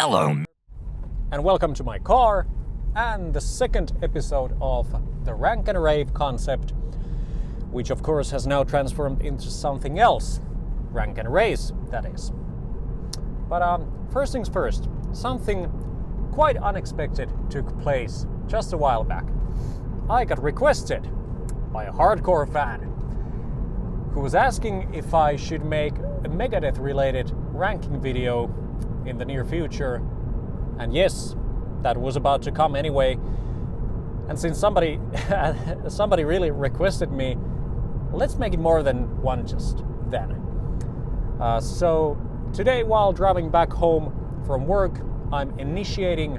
Hello. And welcome to my car and the second episode of the rank and rave concept, which of course has now transformed into something else. Rank and race, that is. But first things first, something quite unexpected took place just a while back. I got requested by a hardcore fan who was asking if I should make a Megadeth related ranking video in the near future. And yes, that was about to come anyway. And since somebody really requested me, let's make it more than one just then. So today, while driving back home from work, I'm initiating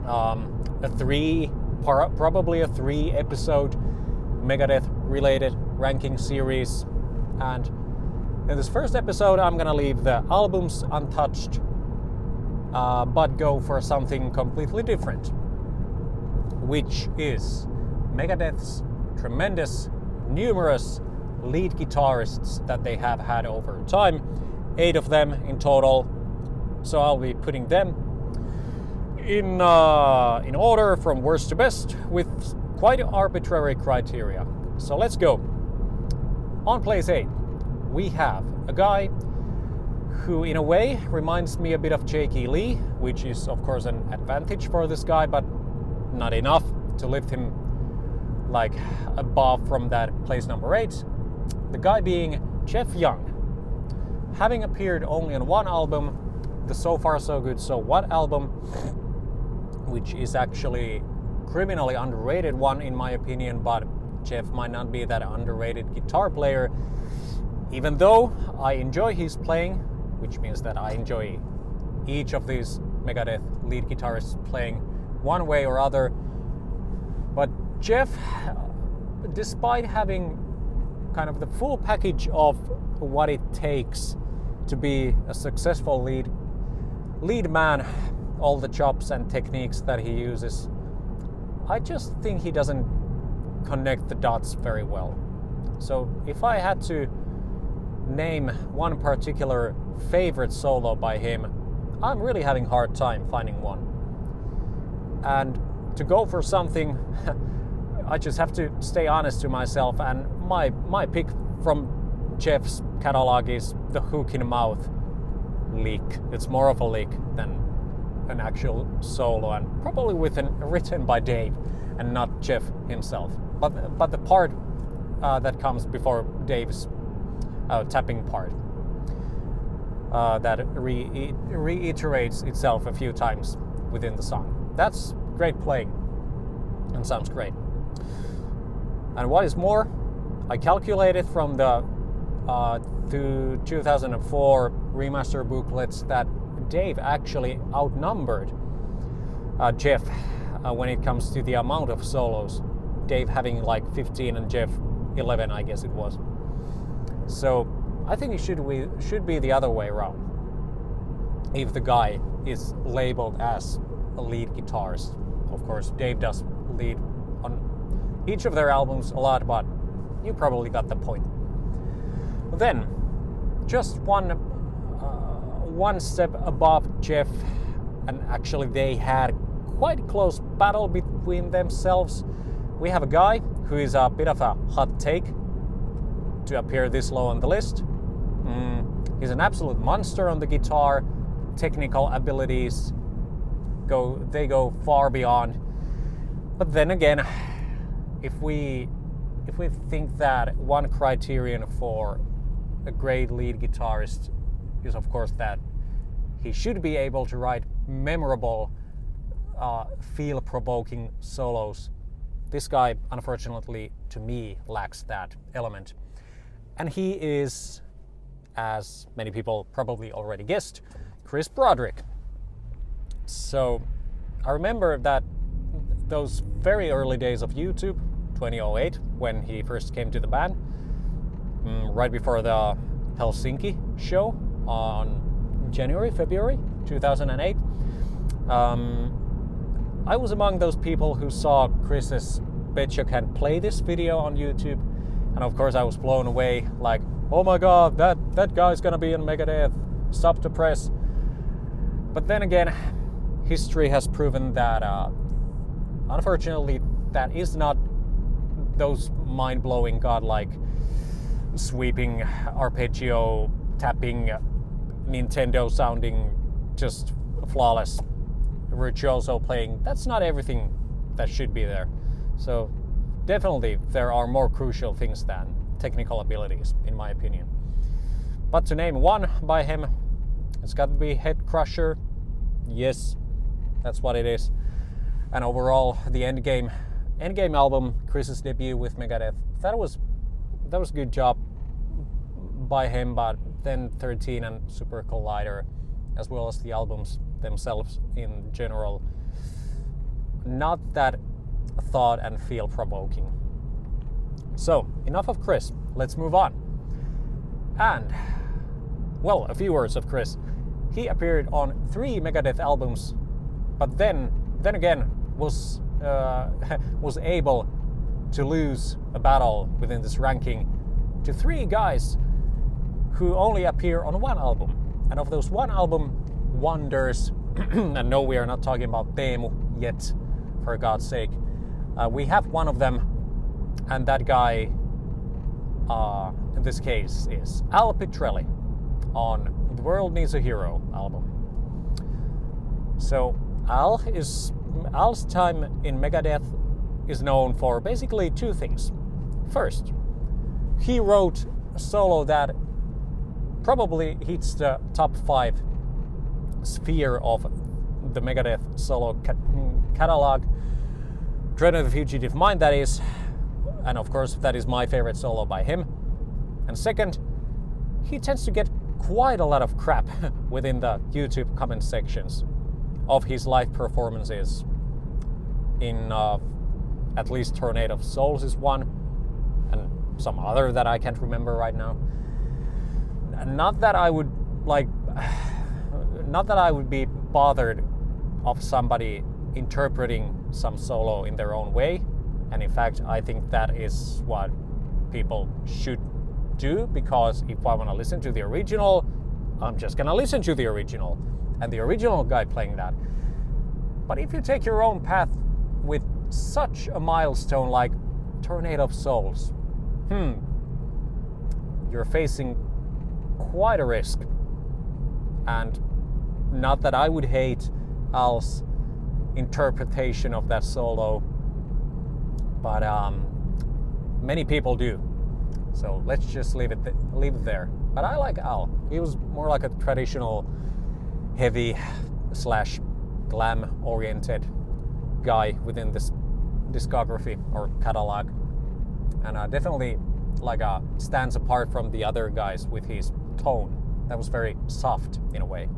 probably a 3-episode Megadeth related ranking series. And in this first episode, I'm gonna leave the albums untouched, but go for something completely different, which is Megadeth's tremendous, numerous lead guitarists that they have had over time, 8 of them in total. So I'll be putting them in order from worst to best with quite arbitrary criteria. So let's go. On place 8, we have a guy who in a way reminds me a bit of J.K. Lee, which is of course an advantage for this guy, but not enough to lift him like above from that place number 8. The guy being Jeff Young, having appeared only on one album, the So Far So Good So What album, which is actually criminally underrated one in my opinion, but Jeff might not be that underrated guitar player, even though I enjoy his playing, which means that I enjoy each of these Megadeth lead guitarists playing one way or other. But Jeff, despite having kind of the full package of what it takes to be a successful lead man, all the chops and techniques that he uses, I just think he doesn't connect the dots very well. So if I had to name one particular favorite solo by him, I'm really having a hard time finding one. And to go for something, I just have to stay honest to myself, and my pick from Jeff's catalog is the Hook in Mouth lick. It's more of a lick than an actual solo, and probably written by Dave and not Jeff himself. But the part that comes before Dave's tapping part that reiterates itself a few times within the song. That's great playing and sounds great. And what is more, I calculated from the 2004 remaster booklets that Dave actually outnumbered Jeff when it comes to the amount of solos. Dave having like 15 and Jeff 11, I guess it was. So I think it should be the other way around. If the guy is labeled as a lead guitarist. Of course, Dave does lead on each of their albums a lot, but you probably got the point. Then, just one step above Jeff, and actually they had quite close battle between themselves. We have a guy who is a bit of a hot take to appear this low on the list. He's an absolute monster on the guitar. Technical abilities go far beyond. But then again, if we think that one criterion for a great lead guitarist is of course that he should be able to write memorable, feel-provoking solos, this guy unfortunately to me lacks that element. And he is, as many people probably already guessed, Chris Broderick. So I remember that those very early days of YouTube, 2008, when he first came to the band, right before the Helsinki show on February 2008. I was among those people who saw Chris's Bet You Can't Play This video on YouTube, and of course I was blown away, like, oh my god, that guy's gonna be in Megadeth, stop the press. But then again, history has proven that unfortunately that is not those mind-blowing, godlike, sweeping, arpeggio tapping, Nintendo sounding, just flawless virtuoso playing. That's not everything that should be there. So definitely there are more crucial things than technical abilities, in my opinion. But to name one by him, it's got to be Head Crusher. Yes, that's what it is. And overall, the Endgame album, Chris's debut with Megadeth, that was a good job by him. But then 13 and Super Collider, as well as the albums themselves in general, not that thought and feel provoking. So enough of Chris, let's move on. And well, a few words of Chris. He appeared on 3 Megadeth albums, but then again was able to lose a battle within this ranking to 3 guys who only appear on 1 album. And of those 1 album wonders, and no, we are not talking about Teemu yet, for God's sake. We have one of them, and that guy in this case is Al Pitrelli on The World Needs a Hero album. So Al's time in Megadeth is known for basically 2 things. First, he wrote a solo that probably hits the top 5 sphere of the Megadeth solo catalog. Dread of the Fugitive Mind, that is. And of course, that is my favorite solo by him. And second, he tends to get quite a lot of crap within the YouTube comment sections of his live performances in at least Tornado of Souls is one, and some other that I can't remember right now. Not that I would be bothered of somebody interpreting some solo in their own way. And in fact, I think that is what people should do, because if I want to listen to the original, I'm just going to listen to the original and the original guy playing that. But if you take your own path with such a milestone like Tornado of Souls, you're facing quite a risk. And not that I would hate Al's interpretation of that solo, but many people do. So let's just leave it there. But I like Al. He was more like a traditional heavy / glam oriented guy within this discography or catalog, and definitely stands apart from the other guys with his tone that was very soft in a way.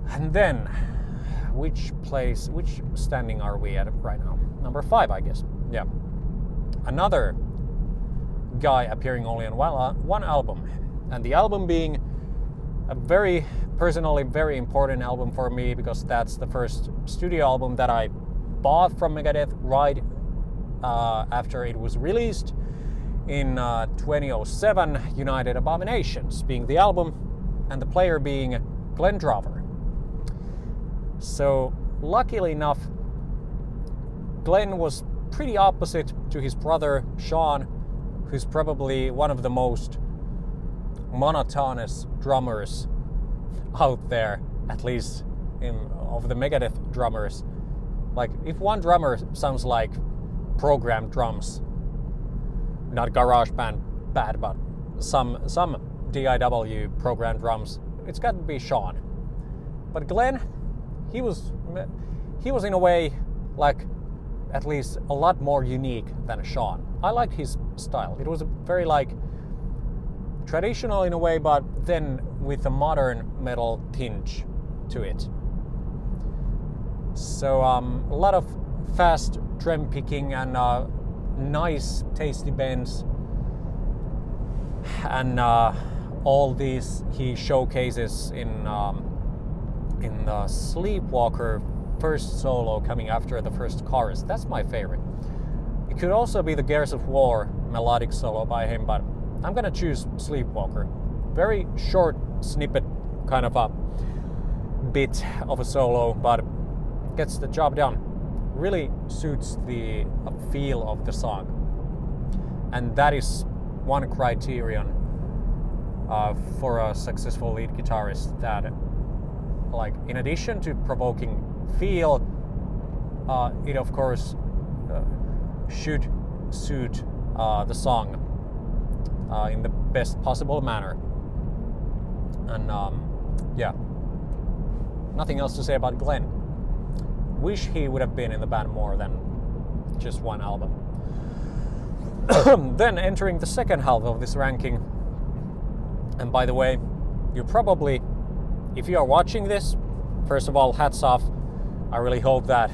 And then which standing are we at right now? Number 5, I guess. Yeah. Another guy appearing only on one album, and the album being a personally very important album for me, because that's the first studio album that I bought from Megadeth right after it was released in 2007, United Abominations being the album, and the player being Glenn Drover. So luckily enough, Glenn was pretty opposite to his brother Sean, who's probably one of the most monotonous drummers out there, at least of the Megadeth drummers. Like, if one drummer sounds like programmed drums, not GarageBand bad, but some DIW programmed drums, it's got to be Sean. But Glenn, he was in a way like at least a lot more unique than Sean. I liked his style. It was very traditional in a way, but then with a modern metal tinge to it. So a lot of fast trem picking and nice tasty bends, and all these he showcases in the Sleepwalker first solo coming after the first chorus. That's my favorite. It could also be the Gears of War melodic solo by him, but I'm gonna choose Sleepwalker. Very short snippet, kind of a bit of a solo, but gets the job done. Really suits the feel of the song. And that is one criterion for a successful lead guitarist, that like in addition to provoking feel, it of course should suit the song in the best possible manner. And yeah, nothing else to say about Glenn. Wish he would have been in the band more than just one album. Then entering the second half of this ranking, and by the way, you probably, if you are watching this, first of all, hats off. I really hope that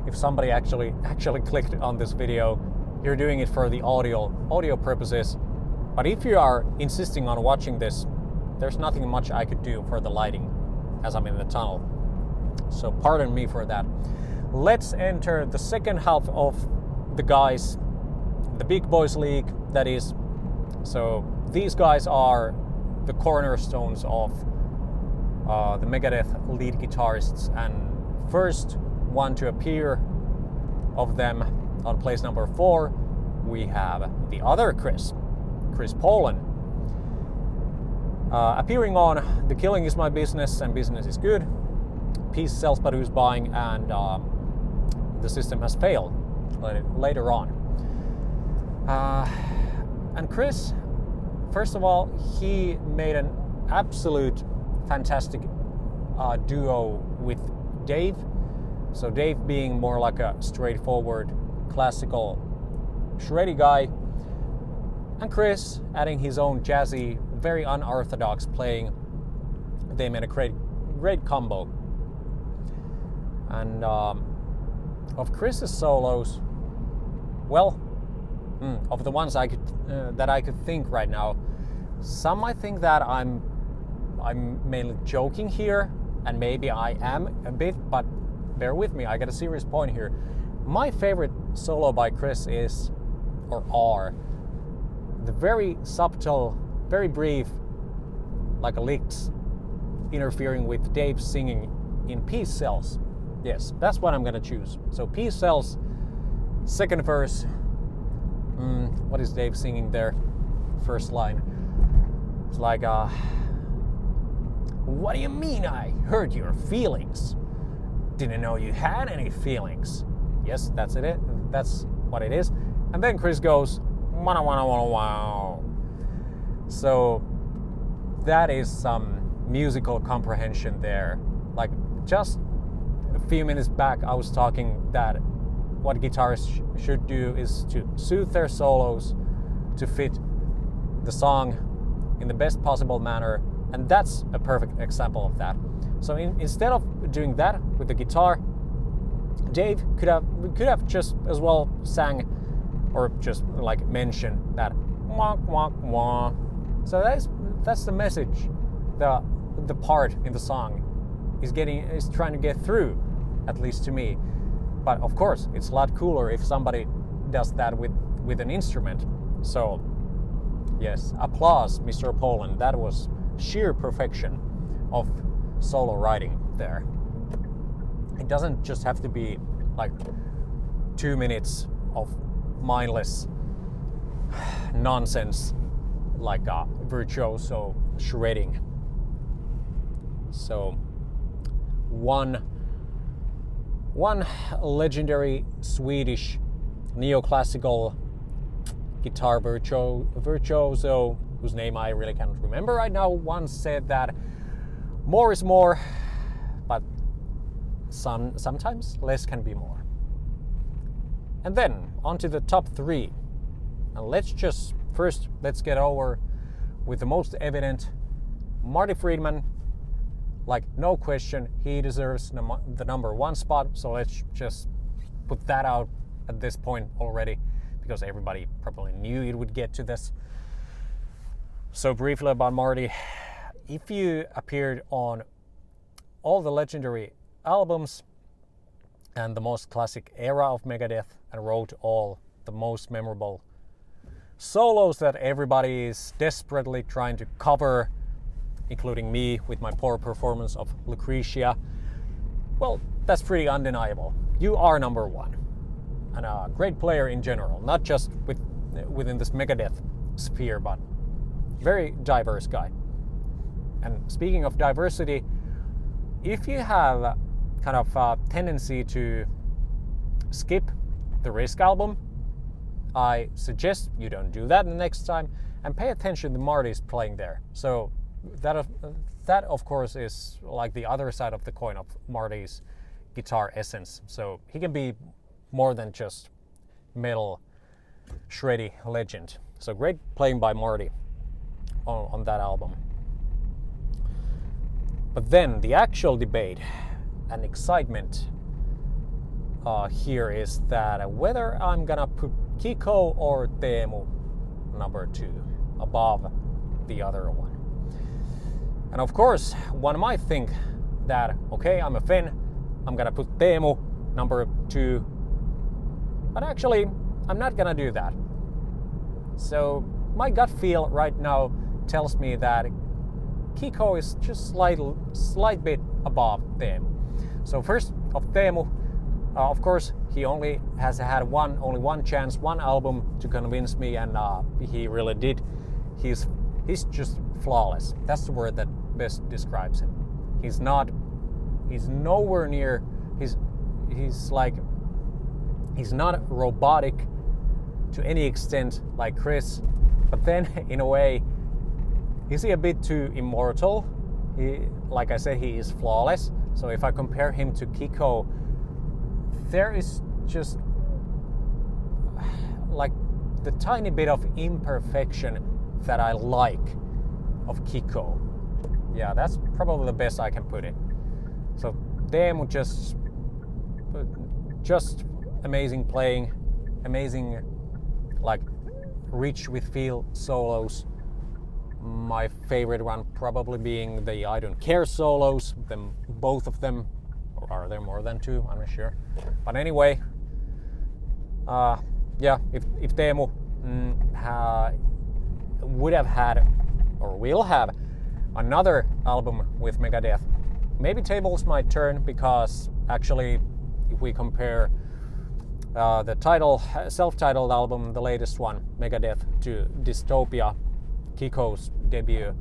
if somebody actually clicked on this video, you're doing it for the audio purposes. But if you are insisting on watching this, there's nothing much I could do for the lighting as I'm in the tunnel. So pardon me for that. Let's enter the second half of the guys, the Big Boys League, that is. So these guys are the cornerstones of the Megadeth lead guitarists, and first one to appear of them on place number 4, we have the other Chris Poland. Appearing on The Killing Is My Business and Business Is Good, Peace Sells But Who's Buying, and The System Has Failed later on. And Chris, first of all, he made an absolute fantastic duo with Dave. So Dave being more like a straightforward, classical, shreddy guy, and Chris adding his own jazzy, very unorthodox playing. They made a great combo. And of Chris's solos, well, of the ones that I could think right now, some might think that I'm mainly joking here, and maybe I am a bit, but bear with me, I got a serious point here. My favorite solo by Chris are the very subtle, very brief, like a licks interfering with Dave singing in Peace Sells. Yes, that's what I'm gonna choose. So Peace Sells, second verse. What is Dave singing there? First line. It's like, what do you mean I hurt your feelings? Didn't know you had any feelings. Yes, that's it. That's what it is. And then Chris goes, wow. So that is some musical comprehension there. Like just a few minutes back, I was talking that what guitarists should do is to suit their solos to fit the song in the best possible manner, and that's a perfect example of that. So instead of doing that with the guitar, Dave could have just as well sang, or just like mention that wah wah wah. So that's the message, the part in the song is trying to get through, at least to me. But of course, it's a lot cooler if somebody does that with an instrument. So yes, applause, Mr. Poland. That was sheer perfection of solo writing there. It doesn't just have to be like 2 minutes of mindless nonsense like virtuoso shredding. So one legendary Swedish neoclassical guitar virtuoso, whose name I really cannot remember right now, once said that more is more, but sometimes less can be more. And then on to the top 3. And let's get over with the most evident. Marty Friedman, like no question, he deserves the number 1 spot. So let's just put that out at this point already, because everybody probably knew it would get to this. So briefly about Marty, if you appeared on all the legendary albums and the most classic era of Megadeth and wrote all the most memorable solos that everybody is desperately trying to cover including me with my poor performance of Lucretia, well, that's pretty undeniable. You are number one. And a great player in general, not just within this Megadeth sphere, but very diverse guy. And speaking of diversity, if you have kind of a tendency to skip the Risk album, I suggest you don't do that the next time and pay attention to Marty's playing there. So that of course is like the other side of the coin of Marty's guitar essence. So he can be more than just metal shreddy legend. So great playing by Marty on that album. But then the actual debate and excitement here is that whether I'm gonna put Kiko or Teemu number 2 above the other one. And of course, one might think that, okay, I'm a Finn, I'm gonna put Teemu number 2, but actually, I'm not gonna do that. So my gut feel right now tells me that Kiko is just slight bit above Teemu. So first of Teemu, of course, he only has had only one chance, one album to convince me, and he really did. He's just flawless. That's the word that best describes him. He's nowhere near. He's not robotic to any extent like Chris, but then in a way, is he a bit too immortal? Like I said, he is flawless. So if I compare him to Kiko, there is just like the tiny bit of imperfection that I like of Kiko. Yeah, that's probably the best I can put it. So Teemu just amazing playing, amazing like rich with feel solos. My favorite one probably being the I Don't Care solos, both of them, or are there more than two? I'm not sure. But anyway, yeah, if Teemu would have had, or will have, another album with Megadeth, maybe tables might turn, because actually, if we compare the self-titled album, the latest one, Megadeth, to Dystopia, Kiko's debut,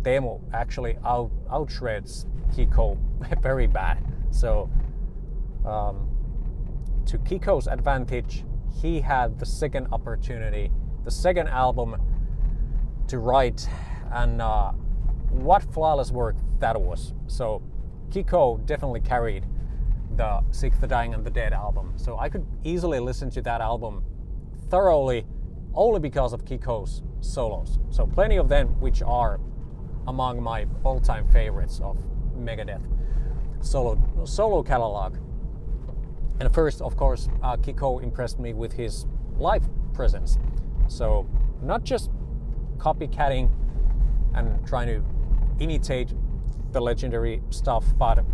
Teemu actually outshreds Kiko very bad. So to Kiko's advantage, he had the second opportunity, the second album to write, and what flawless work that was. So Kiko definitely carried the Sick, the Dying and the Dead album. So I could easily listen to that album thoroughly only because of Kiko's solos. So plenty of them which are among my all-time favorites of Megadeth solo catalog. And first, of course, Kiko impressed me with his live presence. So not just copycatting and trying to imitate the legendary stuff, but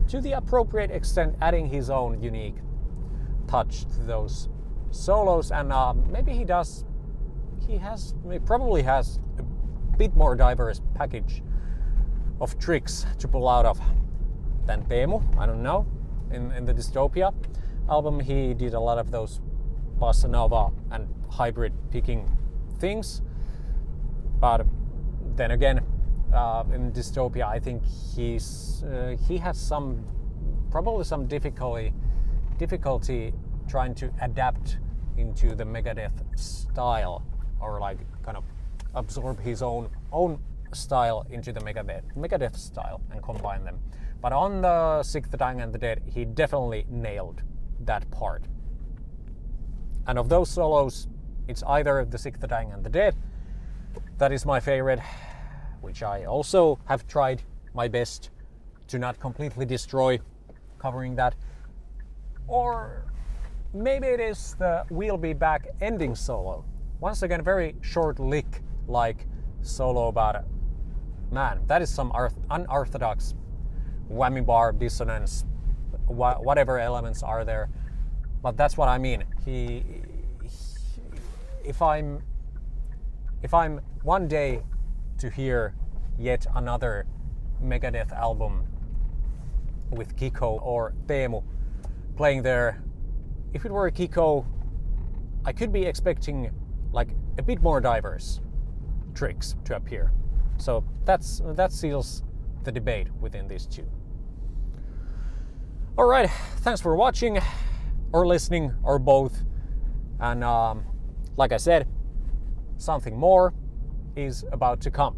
to the appropriate extent, adding his own unique touch to those solos. And maybe he probably has a bit more diverse package of tricks to pull out of than Teemu. I don't know. In the Dystopia album, he did a lot of those bossa nova and hybrid picking things. But then again, in Dystopia, I think he has probably some difficulty trying to adapt into the Megadeth style, or like kind of absorb his own style into the Megadeth style and combine them. But on the Sick, the Dying and the Dead, he definitely nailed that part. And of those solos, it's either the Sick, the Dying and the Dead, that is my favorite, which I also have tried my best to not completely destroy covering that, or maybe it is the We'll Be Back ending solo. Once again, very short lick like solo, but man, that is some unorthodox whammy bar dissonance, whatever elements are there. But that's what I mean. If I'm if I'm one day to hear yet another Megadeth album with Kiko or Teemu playing there, if it were a Kiko, I could be expecting like a bit more diverse tricks to appear. So that seals the debate within these two. Alright, thanks for watching or listening or both. And like I said, something more is about to come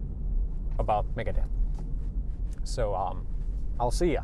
about Megadeth. So I'll see ya.